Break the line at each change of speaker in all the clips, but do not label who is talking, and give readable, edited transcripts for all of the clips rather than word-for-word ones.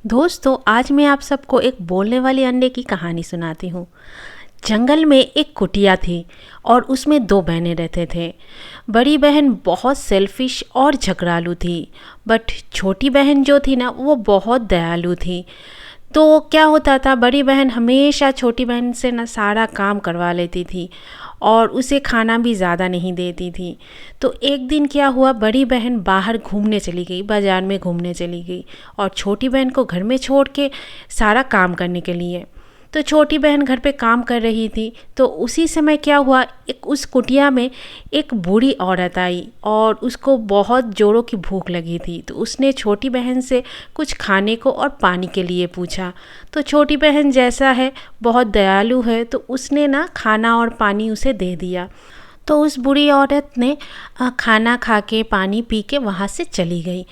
दोस्तों, आज मैं आप सबको एक बोलने वाले अंडे की कहानी सुनाती हूँ। जंगल में एक कुटिया थी और उसमें दो बहनें रहते थे। बड़ी बहन बहुत सेल्फिश और झगड़ालू थी, बट छोटी बहन जो थी ना वो बहुत दयालु थी। तो क्या होता था, बड़ी बहन हमेशा छोटी बहन से ना सारा काम करवा लेती थी और उसे खाना भी ज़्यादा नहीं देती थी। तो एक दिन क्या हुआ, बड़ी बहन बाहर घूमने चली गई, बाज़ार में घूमने चली गई और छोटी बहन को घर में छोड़ के सारा काम करने के लिए। तो छोटी बहन घर पे काम कर रही थी, तो उसी समय क्या हुआ, एक उस कुटिया में एक बूढ़ी औरत आई और उसको बहुत ज़ोरों की भूख लगी थी। तो उसने छोटी बहन से कुछ खाने को और पानी के लिए पूछा। तो छोटी बहन जैसा है, बहुत दयालु है, तो उसने ना खाना और पानी उसे दे दिया। तो उस बूढ़ी औरत ने खाना खा के पानी पी के वहाँ से चली गई।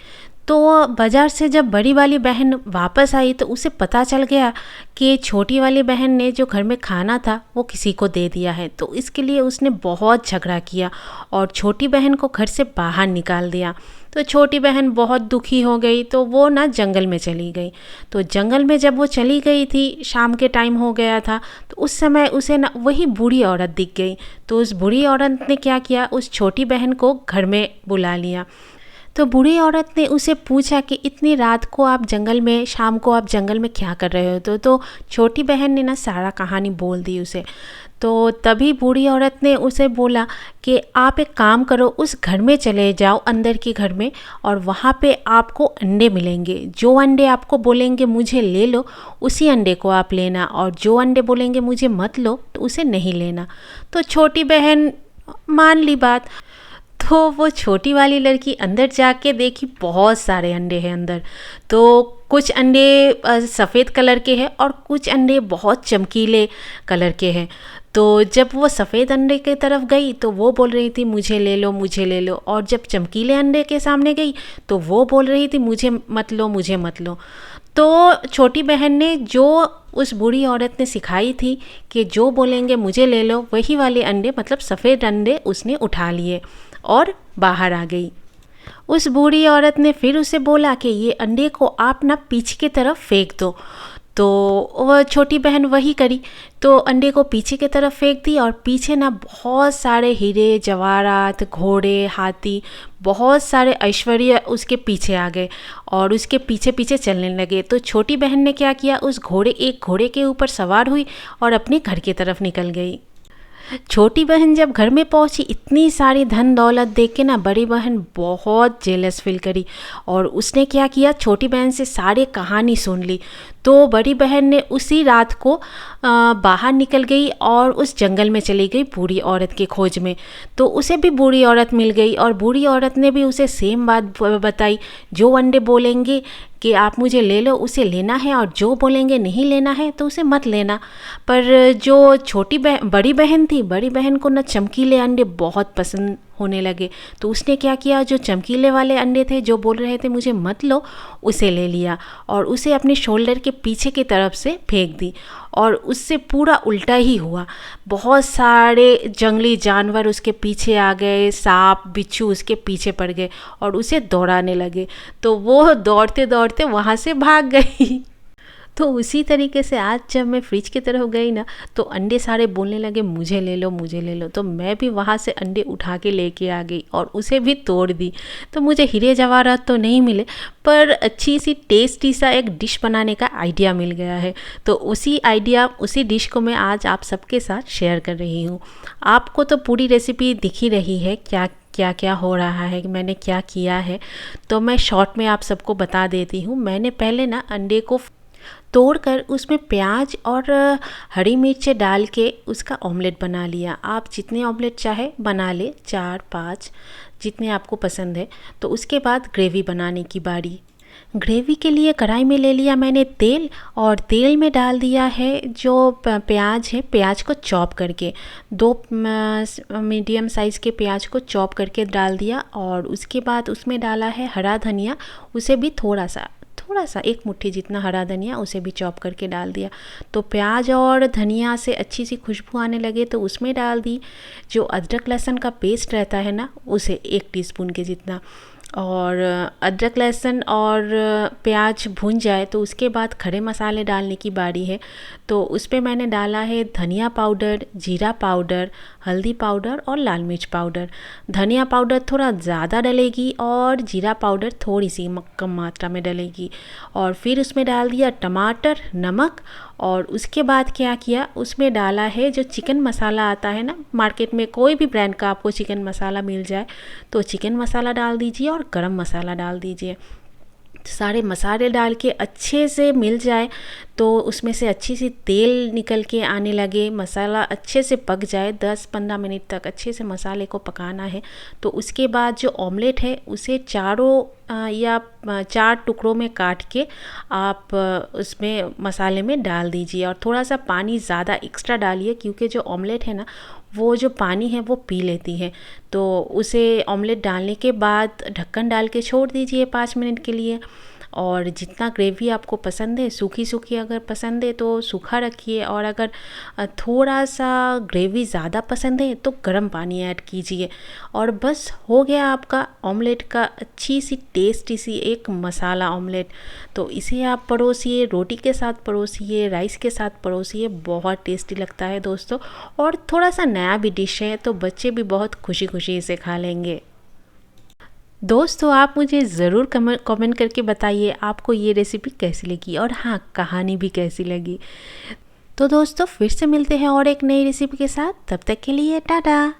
तो बाज़ार से जब बड़ी वाली बहन वापस आई तो उसे पता चल गया कि छोटी वाली बहन ने जो घर में खाना था वो किसी को दे दिया है। तो इसके लिए उसने बहुत झगड़ा किया और छोटी बहन को घर से बाहर निकाल दिया। तो छोटी बहन बहुत दुखी हो गई, तो वो ना जंगल में चली गई। तो जंगल में जब वो चली गई थी, शाम के टाइम हो गया था, तो उस समय उसे ना वही बूढ़ी औरत दिख गई। तो उस बूढ़ी औरत ने क्या किया, उस छोटी बहन को घर में बुला लिया। तो बूढ़ी औरत ने उसे पूछा कि इतनी रात को आप जंगल में, शाम को आप जंगल में क्या कर रहे हो। तो छोटी बहन ने ना सारा कहानी बोल दी उसे। तो तभी बूढ़ी औरत ने उसे बोला कि आप एक काम करो, उस घर में चले जाओ, अंदर के घर में, और वहाँ पे आपको अंडे मिलेंगे। जो अंडे आपको बोलेंगे मुझे ले लो, उसी अंडे को आप लेना, और जो अंडे बोलेंगे मुझे मत लो तो उसे नहीं लेना। तो छोटी बहन मान ली बात। तो वो छोटी वाली लड़की अंदर जाके देखी, बहुत सारे अंडे हैं अंदर। तो कुछ अंडे सफ़ेद कलर के हैं और कुछ अंडे बहुत चमकीले कलर के हैं। तो जब वो सफ़ेद अंडे की तरफ गई तो वो बोल रही थी मुझे ले लो, मुझे ले लो, और जब चमकीले अंडे के सामने गई तो वो बोल रही थी मुझे मत लो, मुझे मत लो। तो छोटी बहन ने जो उस बूढ़ी औरत ने सिखाई थी कि जो बोलेंगे मुझे ले लो, वही वाले अंडे, मतलब सफ़ेद अंडे, उसने उठा लिए और बाहर आ गई। उस बूढ़ी औरत ने फिर उसे बोला कि ये अंडे को आप ना पीछे की तरफ फेंक दो। तो वह छोटी बहन वही करी, तो अंडे को पीछे की तरफ फेंक दी और पीछे ना बहुत सारे हीरे जवाहरात, घोड़े, हाथी, बहुत सारे ऐश्वर्य उसके पीछे आ गए और उसके पीछे पीछे चलने लगे। तो छोटी बहन ने क्या किया, एक घोड़े के ऊपर सवार हुई और अपने घर की तरफ निकल गई। छोटी बहन जब घर में पहुंची, इतनी सारी धन दौलत देख के ना बड़ी बहन बहुत जेलस फील करी और उसने क्या किया, छोटी बहन से सारी कहानी सुन ली। तो बड़ी बहन ने उसी रात को बाहर निकल गई और उस जंगल में चली गई बूढ़ी औरत की खोज में। तो उसे भी बूढ़ी औरत मिल गई और बूढ़ी औरत ने भी उसे सेम बात बताई, जो अंडे बोलेंगे कि आप मुझे ले लो उसे लेना है, और जो बोलेंगे नहीं लेना है तो उसे मत लेना। पर जो बड़ी बहन थी, बड़ी बहन को ना चमकीले अंडे बहुत पसंद होने लगे। तो उसने क्या किया, जो चमकीले वाले अंडे थे, जो बोल रहे थे मुझे मत लो, उसे ले लिया और उसे अपने शोल्डर के पीछे की तरफ से फेंक दी। और उससे पूरा उल्टा ही हुआ, बहुत सारे जंगली जानवर उसके पीछे आ गए, सांप बिच्छू उसके पीछे पड़ गए और उसे दौड़ाने लगे। तो वो दौड़ते दौड़ते वहाँ से भाग गई। तो उसी तरीके से आज जब मैं फ्रिज की तरफ गई ना, तो अंडे सारे बोलने लगे मुझे ले लो, मुझे ले लो। तो मैं भी वहाँ से अंडे उठा के लेके आ गई और उसे भी तोड़ दी। तो मुझे हीरे जवाहरात तो नहीं मिले, पर अच्छी सी टेस्टी सा एक डिश बनाने का आइडिया मिल गया है। तो उसी डिश को मैं आज आप सबके साथ शेयर कर रही हूँ। आपको तो पूरी रेसिपी दिख ही रही है, क्या क्या क्या हो रहा है, मैंने क्या किया है। तो मैं शॉर्ट में आप सबको बता देती हूँ। मैंने पहले ना अंडे को तोड़कर उसमें प्याज और हरी मिर्च डाल के उसका ऑमलेट बना लिया। आप जितने ऑमलेट चाहे बना ले, 4-5 जितने आपको पसंद है। तो उसके बाद ग्रेवी बनाने की बारी। ग्रेवी के लिए कढ़ाई में ले लिया मैंने तेल, और तेल में डाल दिया है जो प्याज है, प्याज को चॉप करके, 2 मीडियम साइज़ के प्याज को चॉप करके डाल दिया। और उसके बाद उसमें डाला है हरा धनिया, उसे भी थोड़ा सा 1 मुट्ठी जितना हरा धनिया, उसे भी चॉप करके डाल दिया। तो प्याज और धनिया से अच्छी सी खुशबू आने लगे तो उसमें डाल दी जो अदरक लहसुन का पेस्ट रहता है ना, उसे 1 टीस्पून के जितना। और अदरक लहसुन और प्याज भून जाए तो उसके बाद खड़े मसाले डालने की बारी है। तो उस पे मैंने डाला है धनिया पाउडर, जीरा पाउडर, हल्दी पाउडर और लाल मिर्च पाउडर। धनिया पाउडर थोड़ा ज़्यादा डलेगी और जीरा पाउडर थोड़ी सी कम मात्रा में डलेगी। और फिर उसमें डाल दिया टमाटर, नमक, और उसके बाद क्या किया, उसमें डाला है जो चिकन मसाला आता है ना, मार्केट में कोई भी ब्रांड का आपको चिकन मसाला मिल जाए तो चिकन मसाला डाल दीजिए और गरम मसाला डाल दीजिए। सारे मसाले डाल के अच्छे से मिल जाए तो उसमें से अच्छी सी तेल निकल के आने लगे, मसाला अच्छे से पक जाए, 10-15 मिनट तक अच्छे से मसाले को पकाना है। तो उसके बाद जो ऑमलेट है उसे या 4 टुकड़ों में काट के आप उसमें मसाले में डाल दीजिए। और थोड़ा सा पानी ज़्यादा एक्स्ट्रा डालिए क्योंकि जो ऑमलेट है ना वो जो पानी है वो पी लेती है। तो उसे ऑमलेट डालने के बाद ढक्कन डाल के छोड़ दीजिए 5 मिनट के लिए। और जितना ग्रेवी आपको पसंद है, सूखी सूखी अगर पसंद है तो सूखा रखिए, और अगर थोड़ा सा ग्रेवी ज़्यादा पसंद है तो गर्म पानी ऐड कीजिए। और बस हो गया आपका ऑमलेट का अच्छी सी टेस्टी सी एक मसाला ऑमलेट। तो इसे आप परोसिए, रोटी के साथ परोसिए, राइस के साथ परोसिए, बहुत टेस्टी लगता है दोस्तों। और थोड़ा सा नया भी डिश है तो बच्चे भी बहुत खुशी खुशी इसे खा लेंगे। दोस्तों आप मुझे ज़रूर कमेंट करके बताइए आपको ये रेसिपी कैसी लगी, और हाँ, कहानी भी कैसी लगी। तो दोस्तों फिर से मिलते हैं और एक नई रेसिपी के साथ, तब तक के लिए टाटा।